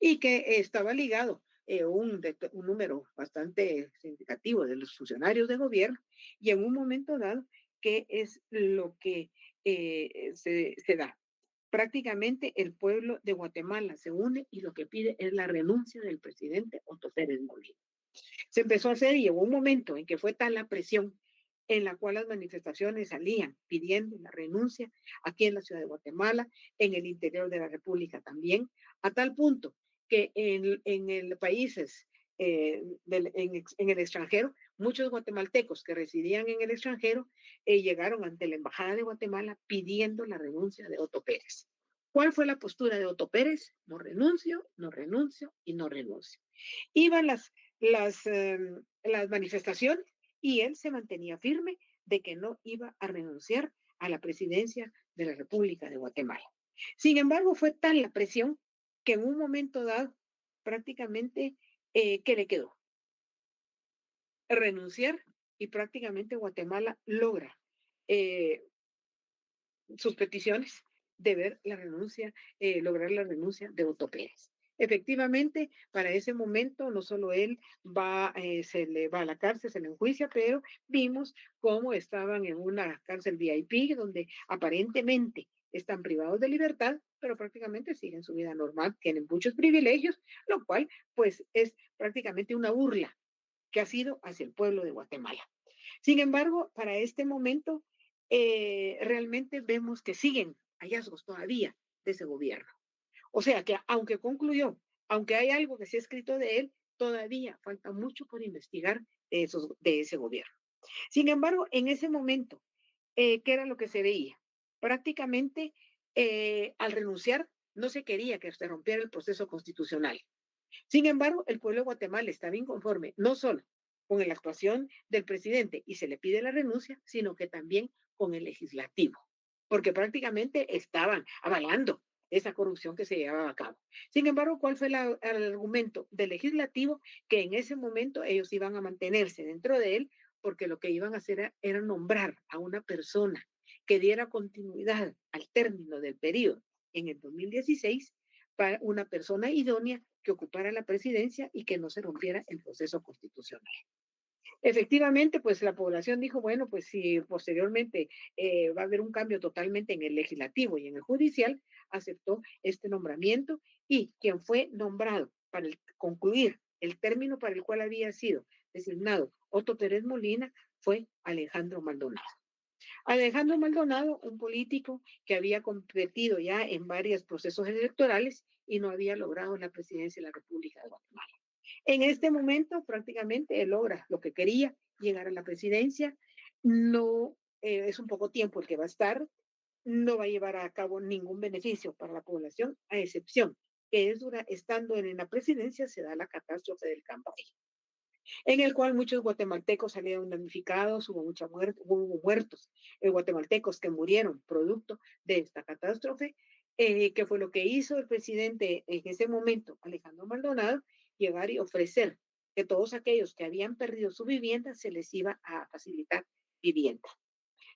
y que estaba ligado un número bastante significativo de los funcionarios de gobierno y en un momento dado, ¿qué es lo que se da? Prácticamente el pueblo de Guatemala se une y lo que pide es la renuncia del presidente Otto Pérez Molina. Se empezó a hacer y llegó un momento en que fue tal la presión en la cual las manifestaciones salían pidiendo la renuncia aquí en la ciudad de Guatemala, en el interior de la República también, a tal punto que en el países, en el extranjero, muchos guatemaltecos que residían en el extranjero llegaron ante la Embajada de Guatemala pidiendo la renuncia de Otto Pérez. ¿Cuál fue la postura de Otto Pérez? No renuncio, no renuncio y no renuncio. Iban las manifestaciones y él se mantenía firme de que no iba a renunciar a la presidencia de la República de Guatemala. Sin embargo, fue tal la presión que en un momento dado prácticamente que le quedó renunciar y prácticamente Guatemala logra eh, sus peticiones de ver la renuncia, lograr la renuncia de Otto Pérez. Efectivamente, para ese momento no solo él se le va a la cárcel, se le enjuicia, pero vimos cómo estaban en una cárcel VIP donde aparentemente están privados de libertad, pero prácticamente siguen su vida normal, tienen muchos privilegios, lo cual pues es prácticamente una burla que ha sido hacia el pueblo de Guatemala. Sin embargo, para este momento, realmente vemos que siguen hallazgos todavía de ese gobierno. O sea que aunque concluyó, aunque hay algo que se ha escrito de él, todavía falta mucho por investigar de ese gobierno. Sin embargo, en ese momento, ¿qué era lo que se veía? Prácticamente al renunciar no se quería que se rompiera el proceso constitucional. Sin embargo, el pueblo de Guatemala estaba inconforme, no solo con la actuación del presidente y se le pide la renuncia, sino que también con el legislativo, porque prácticamente estaban avalando esa corrupción que se llevaba a cabo. Sin embargo, ¿cuál fue el argumento del legislativo? Que en ese momento ellos iban a mantenerse dentro de él porque lo que iban a hacer era nombrar a una persona que diera continuidad al término del periodo en el 2016 para una persona idónea que ocupara la presidencia y que no se rompiera el proceso constitucional. Efectivamente, pues la población dijo, bueno, pues si posteriormente va a haber un cambio totalmente en el legislativo y en el judicial, aceptó este nombramiento y quien fue nombrado para concluir el término para el cual había sido designado Otto Pérez Molina fue Alejandro Maldonado. Alejandro Maldonado, un político que había competido ya en varios procesos electorales y no había logrado la presidencia de la República de Guatemala. En este momento prácticamente él logra lo que quería, llegar a la presidencia, no es un poco tiempo el que va a estar, no va a llevar a cabo ningún beneficio para la población, a excepción que estando en la presidencia se da la catástrofe del Cambay, en el cual muchos guatemaltecos salieron damnificados, hubo muertos guatemaltecos que murieron producto de esta catástrofe, que fue lo que hizo el presidente en ese momento, Alejandro Maldonado, llegar y ofrecer que todos aquellos que habían perdido su vivienda se les iba a facilitar vivienda.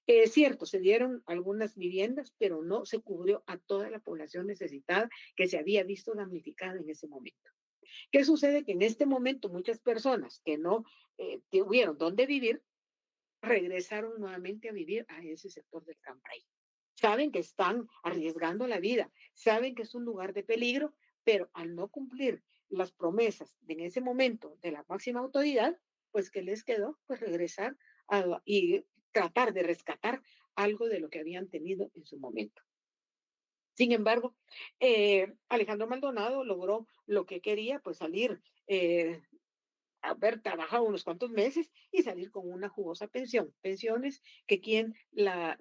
Es cierto, se dieron algunas viviendas, pero no se cubrió a toda la población necesitada que se había visto damnificada en ese momento. ¿Qué sucede? Que en este momento muchas personas que no tuvieron dónde vivir regresaron nuevamente a vivir a ese sector del Cambray. Saben que están arriesgando la vida, saben que es un lugar de peligro, pero al no cumplir las promesas de en ese momento de la máxima autoridad, pues que les quedó pues regresar y tratar de rescatar algo de lo que habían tenido en su momento. Sin embargo, Alejandro Maldonado logró lo que quería, pues salir, haber trabajado unos cuantos meses y salir con una jugosa pensión. Pensiones que quien la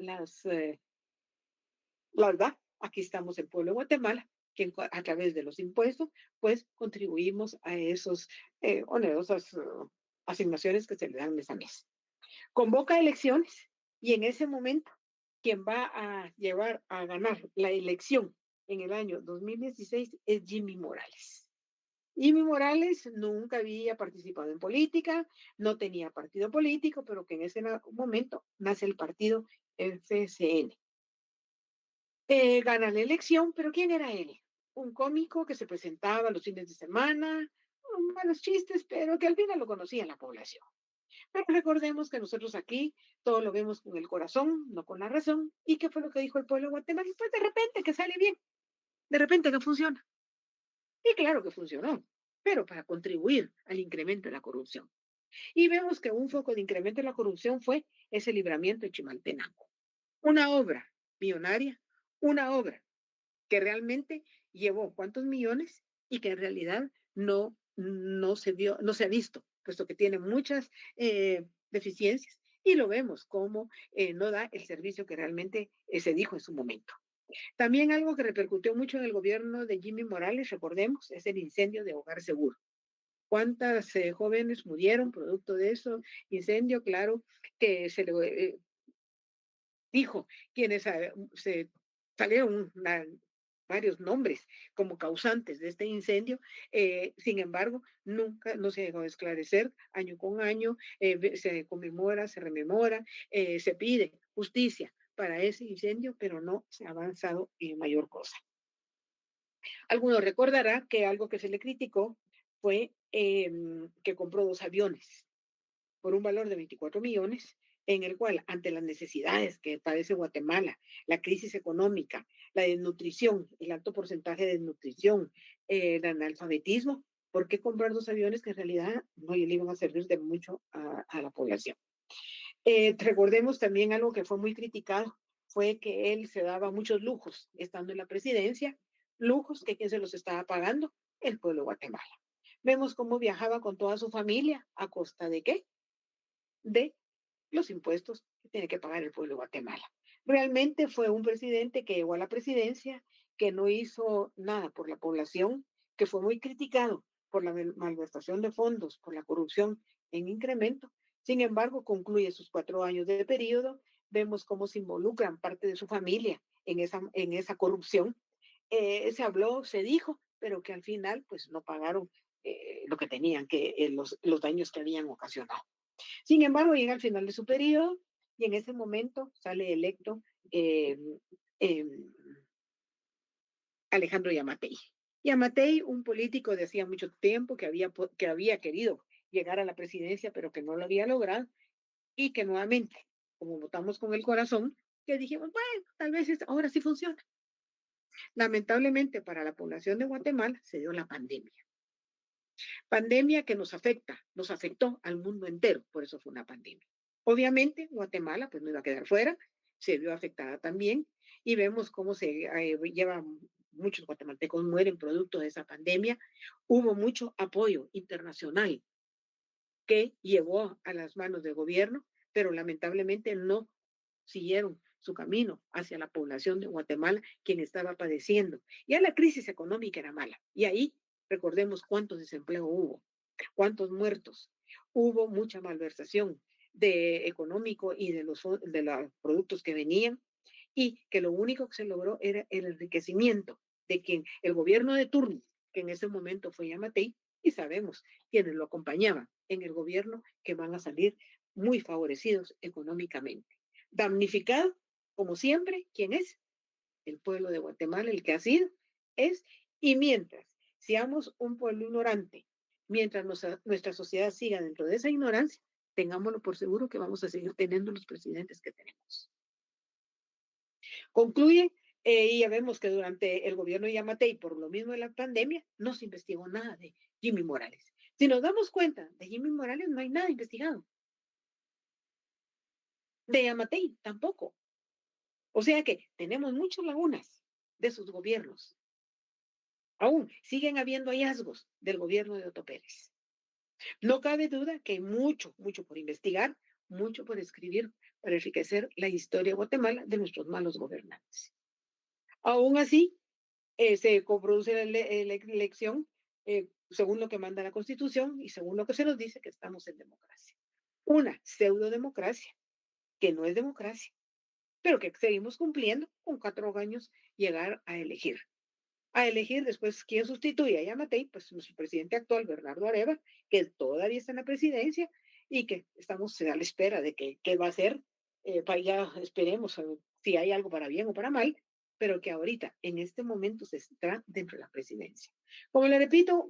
da, aquí estamos el pueblo de Guatemala, que a través de los impuestos, pues contribuimos a esos onerosas asignaciones que se le dan mes a mes. Convoca elecciones y en ese momento quien va a llevar a ganar la elección en el año 2016 es Jimmy Morales. Jimmy Morales nunca había participado en política, no tenía partido político, pero que en ese momento nace el partido FCN. Gana la elección, pero ¿quién era él? Un cómico que se presentaba los fines de semana, malos chistes, pero que al final lo conocía la población. Pero recordemos que nosotros aquí todo lo vemos con el corazón, no con la razón. ¿Y qué fue lo que dijo el pueblo de Guatemala? Pues de repente que sale bien, de repente que funciona. Y claro que funcionó, pero para contribuir al incremento de la corrupción. Y vemos que un foco de incremento de la corrupción fue ese libramiento de Chimaltenango. Una obra millonaria, una obra que realmente llevó cuántos millones y que en realidad no se ha visto, puesto que tiene muchas deficiencias y lo vemos como no da el servicio que realmente se dijo en su momento. También algo que repercutió mucho en el gobierno de Jimmy Morales, recordemos, es el incendio de Hogar Seguro. ¿Cuántas jóvenes murieron producto de eso? Incendio, claro, que se le dijo quienes se salieron varios nombres como causantes de este incendio, sin embargo, nunca no se llegó a esclarecer, año con año se conmemora, se rememora, se pide justicia para ese incendio, pero no se ha avanzado en mayor cosa. Algunos recordará que algo que se le criticó fue que compró 2 aviones por un valor de 24 millones, en el cual, ante las necesidades que padece Guatemala, la crisis económica, la desnutrición, el alto porcentaje de desnutrición, el analfabetismo, ¿por qué comprar 2 aviones que en realidad no le iban a servir de mucho a la población? Recordemos también algo que fue muy criticado, fue que él se daba muchos lujos estando en la presidencia, lujos que quien se los estaba pagando, el pueblo de Guatemala. Vemos cómo viajaba con toda su familia, ¿a costa de qué? De los impuestos que tiene que pagar el pueblo de Guatemala. Realmente fue un presidente que llegó a la presidencia, que no hizo nada por la población, que fue muy criticado por la malversación de fondos, por la corrupción en incremento. Sin embargo, concluye sus 4 años de periodo. Vemos cómo se involucran parte de su familia en esa corrupción. Se habló, se dijo, pero que al final pues no pagaron lo que tenían, los daños que habían ocasionado. Sin embargo, llega al final de su periodo y en ese momento sale electo eh, eh, Alejandro Yamatei. Yamatei, un político de hacía mucho tiempo que había querido llegar a la presidencia, pero que no lo había logrado, y que nuevamente, como votamos con el corazón, que dijimos, bueno, tal vez ahora sí funciona. Lamentablemente para la población de Guatemala se dio la pandemia. Pandemia que nos afectó al mundo entero, por eso fue una pandemia. Obviamente, Guatemala pues no iba a quedar fuera, se vio afectada también y vemos cómo se lleva, muchos guatemaltecos mueren producto de esa pandemia. Hubo mucho apoyo internacional que llegó a las manos del gobierno, pero lamentablemente no siguieron su camino hacia la población de Guatemala, quien estaba padeciendo. Ya la crisis económica era mala, y ahí recordemos cuántos desempleo hubo, cuántos muertos, hubo mucha malversación de económico y de los productos que venían, y que lo único que se logró era el enriquecimiento de quien el gobierno de turno, que en ese momento fue Yamatei, y sabemos quienes lo acompañaban en el gobierno que van a salir muy favorecidos económicamente. Damnificado, como siempre, ¿quién es? El pueblo de Guatemala, el que ha sido, es, y mientras seamos un pueblo ignorante, mientras nuestra sociedad siga dentro de esa ignorancia, tengámoslo por seguro que vamos a seguir teniendo los presidentes que tenemos. Concluye, y ya vemos que durante el gobierno de Yamatei, por lo mismo de la pandemia, no se investigó nada de Jimmy Morales. Si nos damos cuenta, de Jimmy Morales no hay nada investigado. De Yamatei tampoco. O sea que tenemos muchas lagunas de sus gobiernos. Aún siguen habiendo hallazgos del gobierno de Otto Pérez. No cabe duda que hay mucho, mucho por investigar, mucho por escribir para enriquecer la historia de Guatemala de nuestros malos gobernantes. Aún así, se coproduce la elección según lo que manda la Constitución y según lo que se nos dice que estamos en democracia. Una pseudo democracia, que no es democracia, pero que seguimos cumpliendo con 4 años llegar a elegir después quién sustituye a Yamatei, pues nuestro presidente actual, Bernardo Arevalo, que todavía está en la presidencia y que estamos a la espera de qué va a hacer, para ya esperemos si hay algo para bien o para mal, pero que ahorita, en este momento, se está dentro de la presidencia. Como le repito,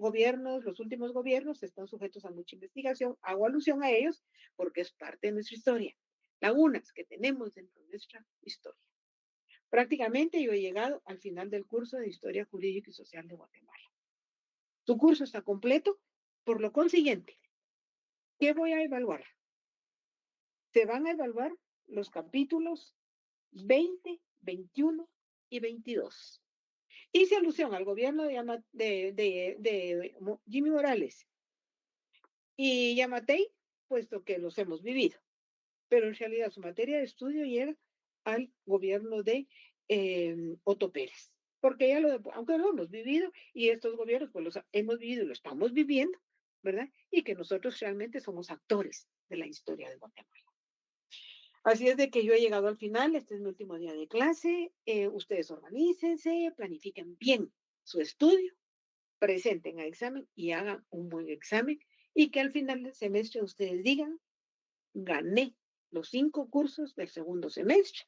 los últimos gobiernos están sujetos a mucha investigación, hago alusión a ellos porque es parte de nuestra historia, lagunas que tenemos dentro de nuestra historia. Prácticamente yo he llegado al final del curso de Historia Jurídica y Social de Guatemala. Tu curso está completo, por lo consiguiente, ¿qué voy a evaluar? Se van a evaluar los capítulos 20, 21 y 22. Hice alusión al gobierno de Jimmy Morales y Yamatei, puesto que los hemos vivido, pero en realidad su materia de estudio llega al gobierno de Otto Pérez, porque aunque lo hemos vivido y estos gobiernos pues los hemos vivido y lo estamos viviendo, ¿verdad? Y que nosotros realmente somos actores de la historia de Guatemala. Así es de que yo he llegado al final, este es mi último día de clase, ustedes organícense, planifiquen bien su estudio, presenten a examen y hagan un buen examen y que al final del semestre ustedes digan, gané los 5 cursos del segundo semestre